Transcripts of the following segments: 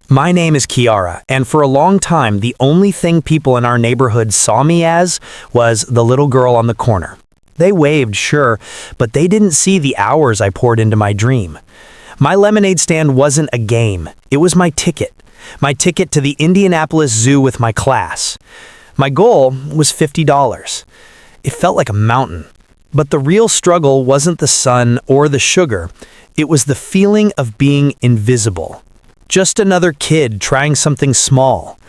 My name is Kiara, and for a long time, the only thing people in our neighborhood saw me as was the little girl on the corner. They waved, sure, but they didn't see the hours I poured into my dream. My lemonade stand wasn't a game. It was my ticket. My ticket to the Indianapolis Zoo with my class. My goal was $50. It felt like a mountain. But the real struggle wasn't the sun or the sugar. It was the feeling of being invisible. Just another kid trying something small.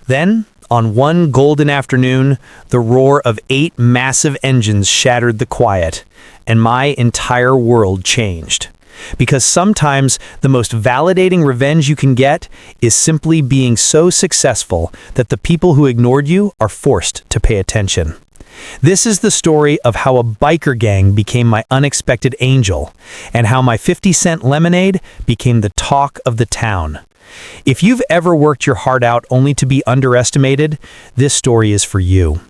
Then, on one golden afternoon, the roar of 8 massive engines shattered the quiet, and my entire world changed. Because sometimes the most validating revenge you can get is simply being so successful that the people who ignored you are forced to pay attention. This is the story of how a biker gang became my unexpected angel, and how my 50-cent lemonade became the talk of the town. If you've ever worked your heart out only to be underestimated, this story is for you.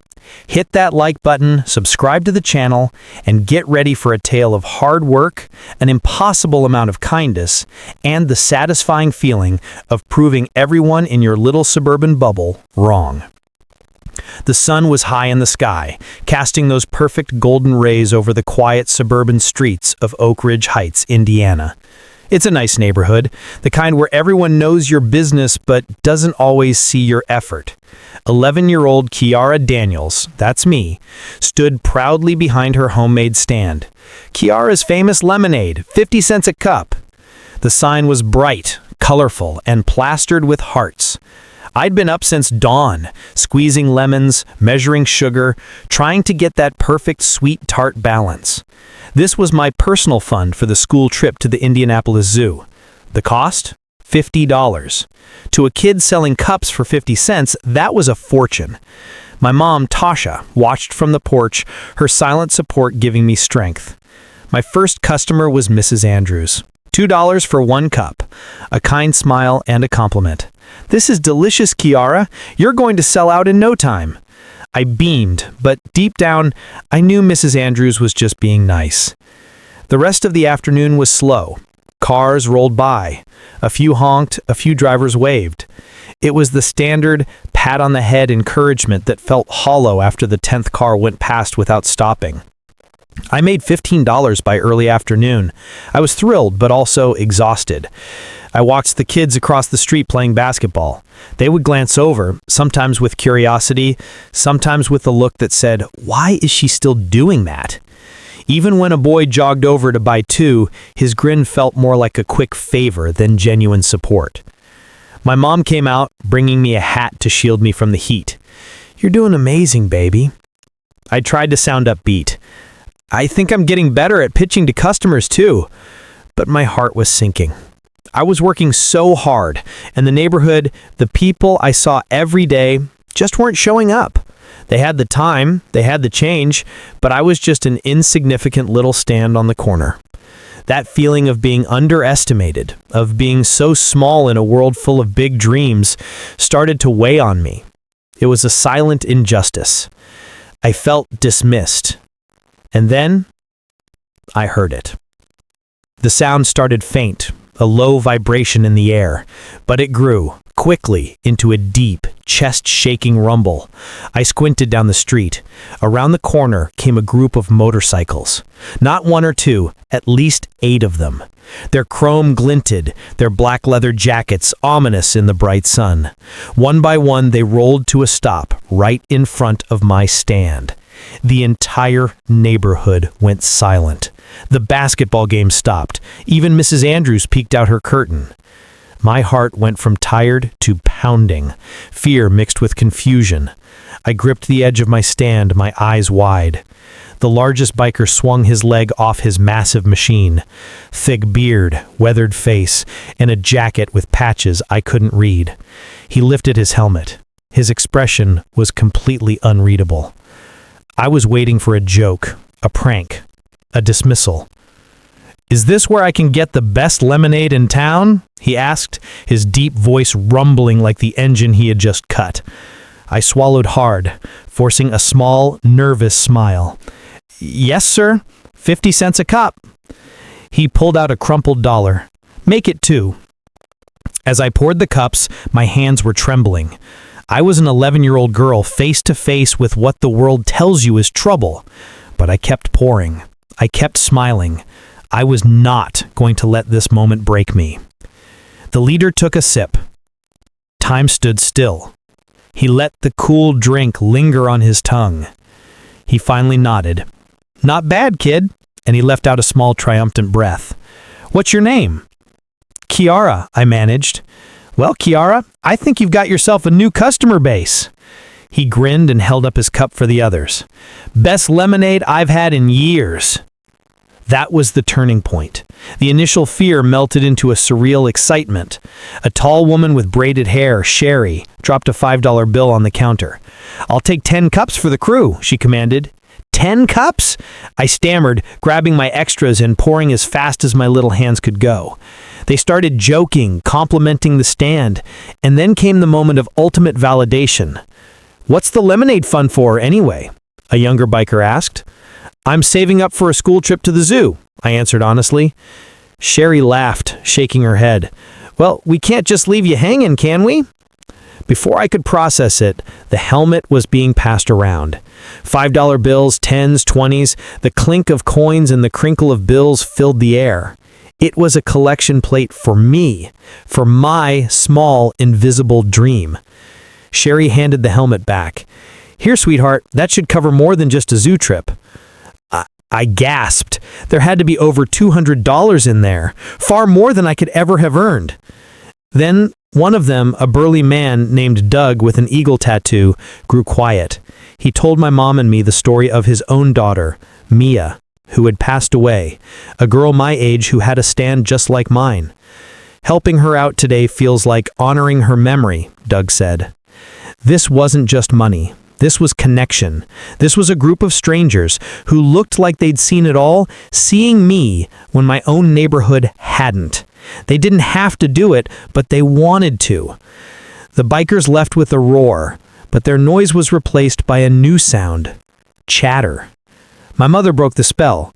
Hit that like button, subscribe to the channel, and get ready for a tale of hard work, an impossible amount of kindness, and the satisfying feeling of proving everyone in your little suburban bubble wrong. The sun was high in the sky, casting those perfect golden rays over the quiet suburban streets of Oak Ridge Heights, Indiana. It's a nice neighborhood, the kind where everyone knows your business but doesn't always see your effort. 11-year-old Kiara Daniels, that's me, stood proudly behind her homemade stand. Kiara's famous lemonade, 50 cents a cup. The sign was bright, colorful, and plastered with hearts. I'd been up since dawn, squeezing lemons, measuring sugar, trying to get that perfect sweet-tart balance. This was my personal fund for the school trip to the Indianapolis Zoo. The cost? $50. To a kid selling cups for 50 cents, that was a fortune. My mom, Tasha, watched from the porch, her silent support giving me strength. My first customer was Mrs. Andrews. $2 for 1 cup, a kind smile and a compliment. "This is delicious, Kiara. You're going to sell out in no time." I beamed, but deep down, I knew Mrs. Andrews was just being nice. The rest of the afternoon was slow. Cars rolled by. A few honked, a few drivers waved. It was the standard pat-on-the-head encouragement that felt hollow after the 10th car went past without stopping. I made $15 by early afternoon. I was thrilled, but also exhausted. I watched the kids across the street playing basketball. They would glance over, sometimes with curiosity, sometimes with a look that said, "Why is she still doing that?" Even when a boy jogged over to buy 2, his grin felt more like a quick favor than genuine support. My mom came out, bringing me a hat to shield me from the heat. "You're doing amazing, baby." I tried to sound upbeat. I think I'm getting better at pitching to customers too. But my heart was sinking. I was working so hard, and the neighborhood, the people I saw every day, just weren't showing up. They had the time, they had the change, but I was just an insignificant little stand on the corner. That feeling of being underestimated, of being so small in a world full of big dreams, started to weigh on me. It was a silent injustice. I felt dismissed. And then, I heard it. The sound started faint, a low vibration in the air, but it grew, quickly, into a deep, chest-shaking rumble. I squinted down the street. Around the corner came a group of motorcycles. Not 1 or 2, at least 8 of them. Their chrome glinted, their black leather jackets ominous in the bright sun. One by one, they rolled to a stop, right in front of my stand. The entire neighborhood went silent. The basketball game stopped. Even Mrs. Andrews peeked out her curtain. My heart went from tired to pounding, fear mixed with confusion. I gripped the edge of my stand, my eyes wide. The largest biker swung his leg off his massive machine. Thick beard, weathered face, and a jacket with patches I couldn't read. He lifted his helmet. His expression was completely unreadable. I was waiting for a joke, a prank, a dismissal. "Is this where I can get the best lemonade in town?" he asked, his deep voice rumbling like the engine he had just cut. I swallowed hard, forcing a small, nervous smile. "Yes, sir. 50 cents a cup." He pulled out a crumpled dollar. "Make it 2." As I poured the cups, my hands were trembling. I was an 11-year-old girl face to face with what the world tells you is trouble. But I kept pouring. I kept smiling. I was not going to let this moment break me. The leader took a sip. Time stood still. He let the cool drink linger on his tongue. He finally nodded. "Not bad, kid," and he left out a small triumphant breath. "What's your name?" "Kiara," I managed. "Well, Kiara, I think you've got yourself a new customer base." He grinned and held up his cup for the others. "Best lemonade I've had in years." That was the turning point. The initial fear melted into a surreal excitement. A tall woman with braided hair, Sherry, dropped a $5 bill on the counter. "I'll take 10 cups for the crew," she commanded. 10 cups? I stammered, grabbing my extras and pouring as fast as my little hands could go. They started joking, complimenting the stand, and then came the moment of ultimate validation. "What's the lemonade fund for, anyway?" a younger biker asked. "I'm saving up for a school trip to the zoo," I answered honestly. Sherry laughed, shaking her head. "Well, we can't just leave you hanging, can we?" Before I could process it, the helmet was being passed around. $5 bills, 10s, 20s, the clink of coins and the crinkle of bills filled the air. It was a collection plate for me, for my small, invisible dream. Sherry handed the helmet back. "Here, sweetheart, that should cover more than just a zoo trip." I gasped. There had to be over $200 in there, far more than I could ever have earned. Then one of them, a burly man named Doug with an eagle tattoo, grew quiet. He told my mom and me the story of his own daughter, Mia, who had passed away, a girl my age who had a stand just like mine. "Helping her out today feels like honoring her memory," Doug said. This wasn't just money. This was connection. This was a group of strangers who looked like they'd seen it all, seeing me when my own neighborhood hadn't. They didn't have to do it, but they wanted to. The bikers left with a roar, but their noise was replaced by a new sound: chatter. My mother broke the spell.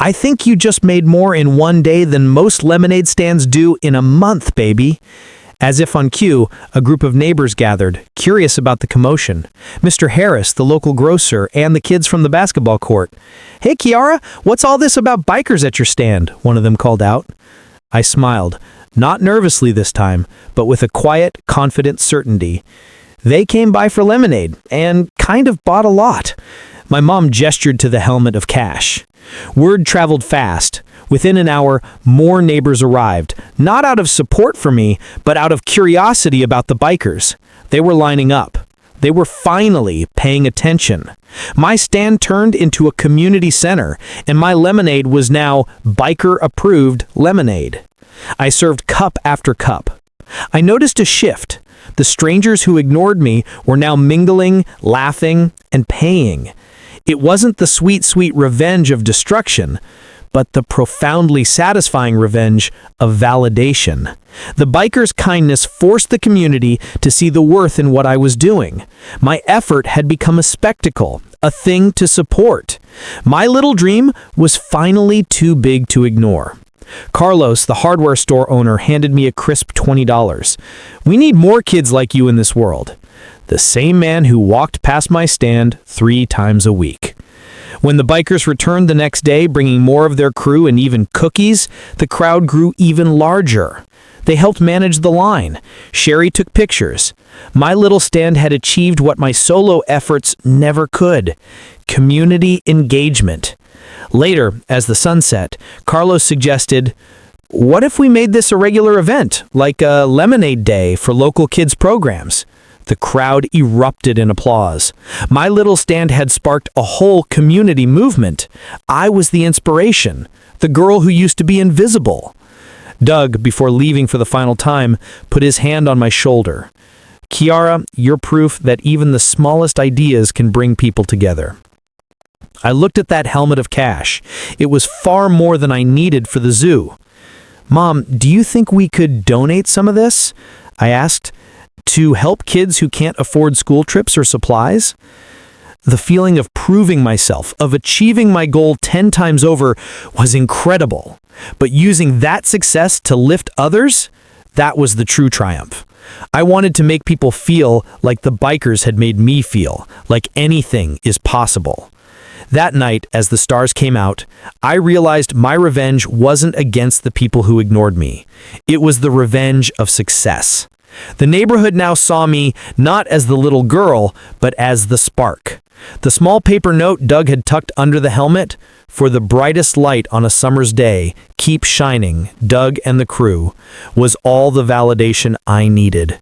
"I think you just made more in one day than most lemonade stands do in a month, baby." As if on cue, a group of neighbors gathered, curious about the commotion. Mr. Harris, the local grocer, and the kids from the basketball court. "Hey, Kiara, what's all this about bikers at your stand?" one of them called out. I smiled, not nervously this time, but with a quiet, confident certainty. "They came by for lemonade, and kind of bought a lot." My mom gestured to the helmet of cash. Word traveled fast. Within an hour, more neighbors arrived, not out of support for me, but out of curiosity about the bikers. They were lining up. They were finally paying attention. My stand turned into a community center, and my lemonade was now biker-approved lemonade. I served cup after cup. I noticed a shift. The strangers who ignored me were now mingling, laughing, and paying. It wasn't the sweet, sweet revenge of destruction, but the profoundly satisfying revenge of validation. The bikers' kindness forced the community to see the worth in what I was doing. My effort had become a spectacle, a thing to support. My little dream was finally too big to ignore. Carlos, the hardware store owner, handed me a crisp $20. "We need more kids like you in this world." The same man who walked past my stand 3 times a week. When the bikers returned the next day, bringing more of their crew and even cookies, the crowd grew even larger. They helped manage the line. Sherry took pictures. My little stand had achieved what my solo efforts never could: community engagement. Later, as the sun set, Carlos suggested, "What if we made this a regular event, like a lemonade day for local kids' programs?" The crowd erupted in applause. My little stand had sparked a whole community movement. I was the inspiration, the girl who used to be invisible. Doug, before leaving for the final time, put his hand on my shoulder. "Kiara, you're proof that even the smallest ideas can bring people together." I looked at that helmet of cash. It was far more than I needed for the zoo. "Mom, do you think we could donate some of this?" I asked. "To help kids who can't afford school trips or supplies?" The feeling of proving myself, of achieving my goal 10 times over, was incredible. But using that success to lift others, That was the true triumph. I wanted to make people feel like the bikers had made me feel, like anything is possible. That night, as the stars came out, I realized my revenge wasn't against the people who ignored me. It was the revenge of success. The neighborhood now saw me not as the little girl, but as the spark. The small paper note Doug had tucked under the helmet, "For the brightest light on a summer's day, keep shining, Doug and the crew," was all the validation I needed.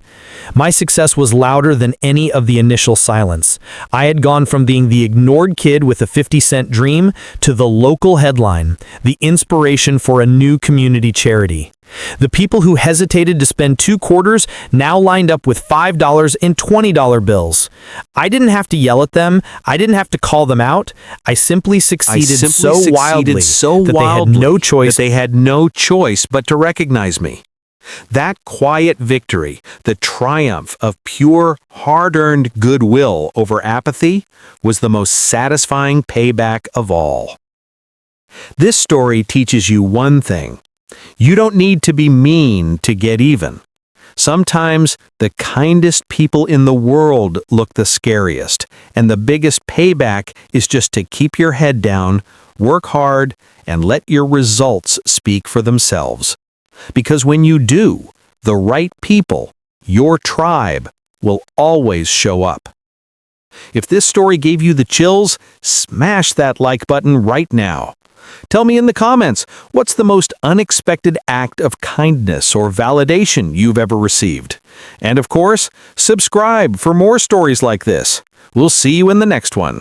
My success was louder than any of the initial silence. I had gone from being the ignored kid with a 50-cent dream to the local headline, the inspiration for a new community charity. The people who hesitated to spend 2 quarters now lined up with $5 and $20 bills. I didn't have to yell at them. I didn't have to call them out. I simply succeeded so wildly that they had no choice but to recognize me. That quiet victory, the triumph of pure, hard-earned goodwill over apathy, was the most satisfying payback of all. This story teaches you one thing. You don't need to be mean to get even. Sometimes the kindest people in the world look the scariest, and the biggest payback is just to keep your head down, work hard, and let your results speak for themselves. Because when you do, the right people, your tribe, will always show up. If this story gave you the chills, smash that like button right now. Tell me in the comments, what's the most unexpected act of kindness or validation you've ever received? And of course, subscribe for more stories like this. We'll see you in the next one.